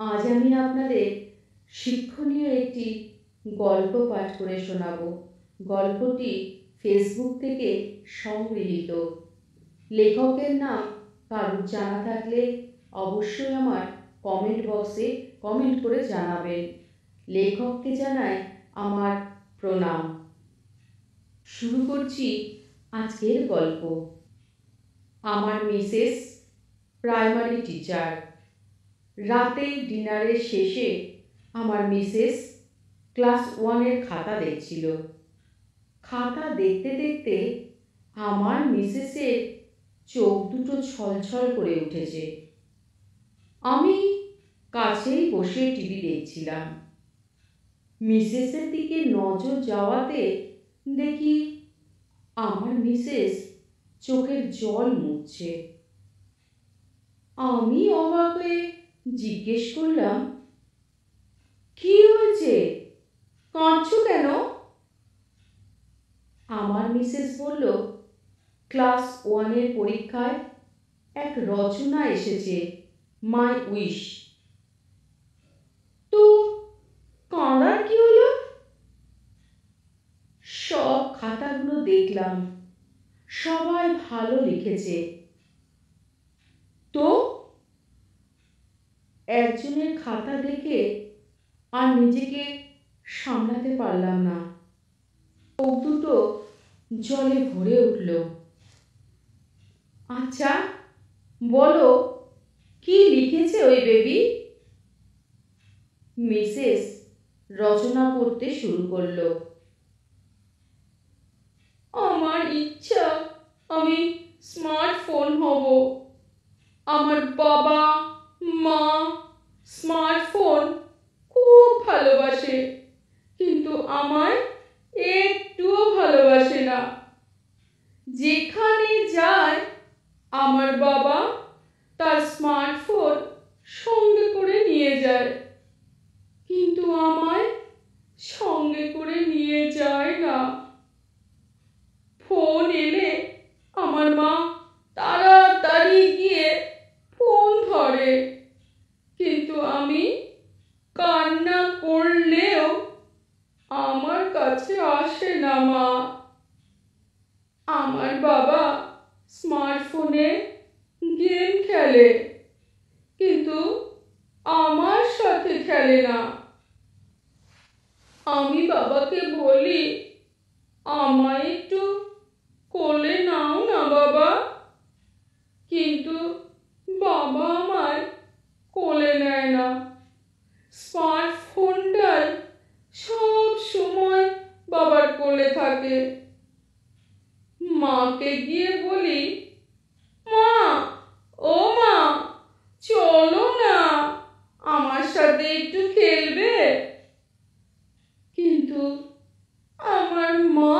আজ আমি আপনাদের শিক্ষণীয় একটি গল্প পাঠ করে শোনাব। গল্পটি ফেসবুক থেকে সংগৃহীত। লেখকের নাম কারুর জানা থাকলে অবশ্যই আমার কমেন্ট বক্সে কমেন্ট করে জানাবেন। লেখককে জানাই আমার প্রণাম। শুরু করছি আজকের গল্প। আমার মিসেস প্রাইমারি টিচার। রাতে ডিনারের শেষে আমার মিসেস ক্লাস 1-এর খাতা দেখছিল। খাতা দেখতে দেখতে আমার মিসেসের চোখ দুটো ছলছল করে উঠেছে। আমি কাছেই বসে টিভি দেখছিলাম। মিসেসের দিকে নজর যাওয়াতে দেখি আমার মিসেস চোখের জল মুছছে। আমি অবাক হয়ে জিজ্ঞেস করলাম, কি হয়েছে, কাঁদছো কেন? আমার মিসেস বলল, ক্লাস 1-এর পরীক্ষায় এক রচনা এসেছে, মাই উইশ। তো কাঁদার কি হলো? সব খাতাগুলো দেখলাম, সবাই ভালো লিখেছে। তো একজনের খাতা দেখে আর নিজেকে সামলাতে পারলাম না, চোখ দুটো জলে ভরে উঠল। আচ্ছা বলো, কি লিখেছে ওই বেবি? মিসেস রচনা পড়তে শুরু করলো। আমার ইচ্ছা আমি স্মার্টফোন হব। আমার বাবা মা স্মার্টফোন খুব ভালোবাসে, কিন্তু আমায় একটুও ভালোবাসে না। যেখানে যায় আমার বাবা তার স্মার্টফোন সঙ্গে করে নিয়ে যায়, কিন্তু আমায় সঙ্গে করে নিয়ে যায় না। ফোন এলে আমার মা তাড়াতাড়ি গিয়ে ফোন ধরে, কিন্তু আমি কান্না করলেও আমার কাছে আসে না মা। আমার বাবা স্মার্টফোনে গেম খেলে, কিন্তু আমার সাথে খেলে না। আমি বাবাকে বলি, আমায় একটু কোলে নাও না বাবা, কিন্তু বাবা আমায় কোলে নেয় না। স্মার্টফোনটাই সব সময় বাবার কোলে থাকে। মাকে গিয়ে বলি, মা ও মা, চলো না, আমার সাথে একটু খেলবে। কিন্তু আমার মা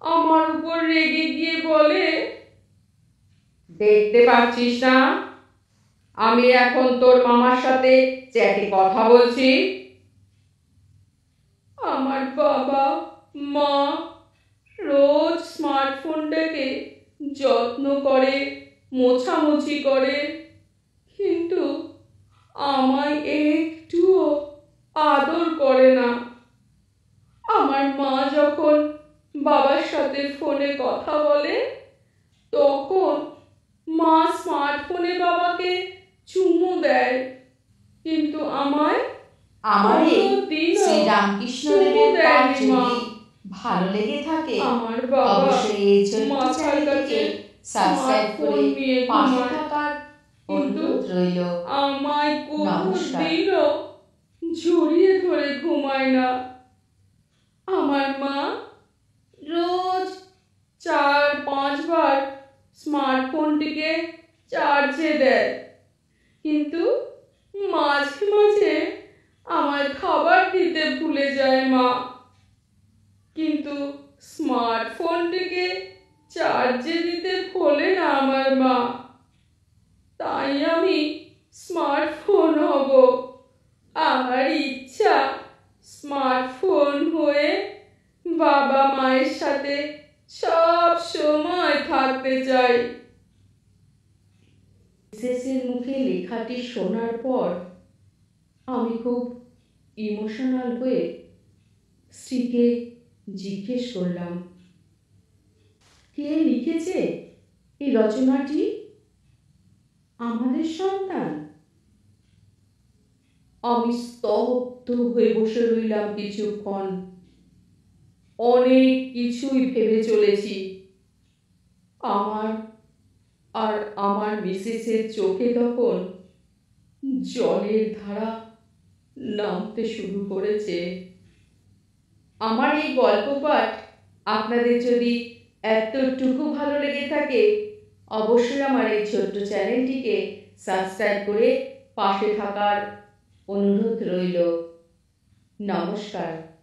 আমার উপর রেগে গিয়ে বলে, দেখতে পাচ্ছিস না আমি এখন তোর মামার সাথে চ্যাটে কথা বলছি? আমার বাবা মা রোজ স্মার্টফোনটাকে যত্ন করে, মোছামুছি করে, কিন্তু আমায় একটুও আদর করে না। আমার মা যখন বাবার সাথে ফোনে কথা বলে, তখন মা স্মার্টফোনে বাবাকে চুমু দেয়, কিন্তু আমায় শ্রীরামকৃষ্ণদেবের পাঠ যদি ভালো লেগে থাকে আমার বাবা অবশ্যই এই ছোট্ট চ্যানেলটিকে সাবস্ক্রাইব করে পাশে থাকার অনুরোধ রইল। আমায় কোনোদিনও জড়িয়ে ধরে ঘুমায় না। আমার মা রোজ 4-5 বার স্মার্টফোনটিকে চার্জে দেয়, কিন্তু মাঝে মাঝে আমায় খাবার দিতে ভুলে যায় মা। কিন্তু স্মার্টফোনটিকে চার্জে দিতে ভোলে না আমার মা। তাই আমি স্মার্টফোন হব। আমার ইচ্ছা স্মার্টফোন হয়ে বাবা মায়ের সাথে সব সময় থাকতে চাই। মিসেসের মুখে লেখাটি শোনার পর আমি খুব ইমোশনাল হয়ে স্ত্রীকে জিজ্ঞেস করলাম, কে লিখেছে এই রচনাটি? আমাদের সন্তান? আমি স্তব্ধ হয়ে বসে রইলাম কিছুক্ষণ। অনেক কিছুই ভেবে চলেছি। আমার আর আমার মিসেসের চোখে তখন জলের ধারা নামতে শুরু করেছে। আমার এই গল্প পাঠ আপনাদের যদি এতটুকু ভালো লেগে থাকে, অবশ্যই আমার এই ছোট্ট চ্যানেলটিকে সাবস্ক্রাইব করে পাশে থাকার অনুরোধ রইল। নমস্কার।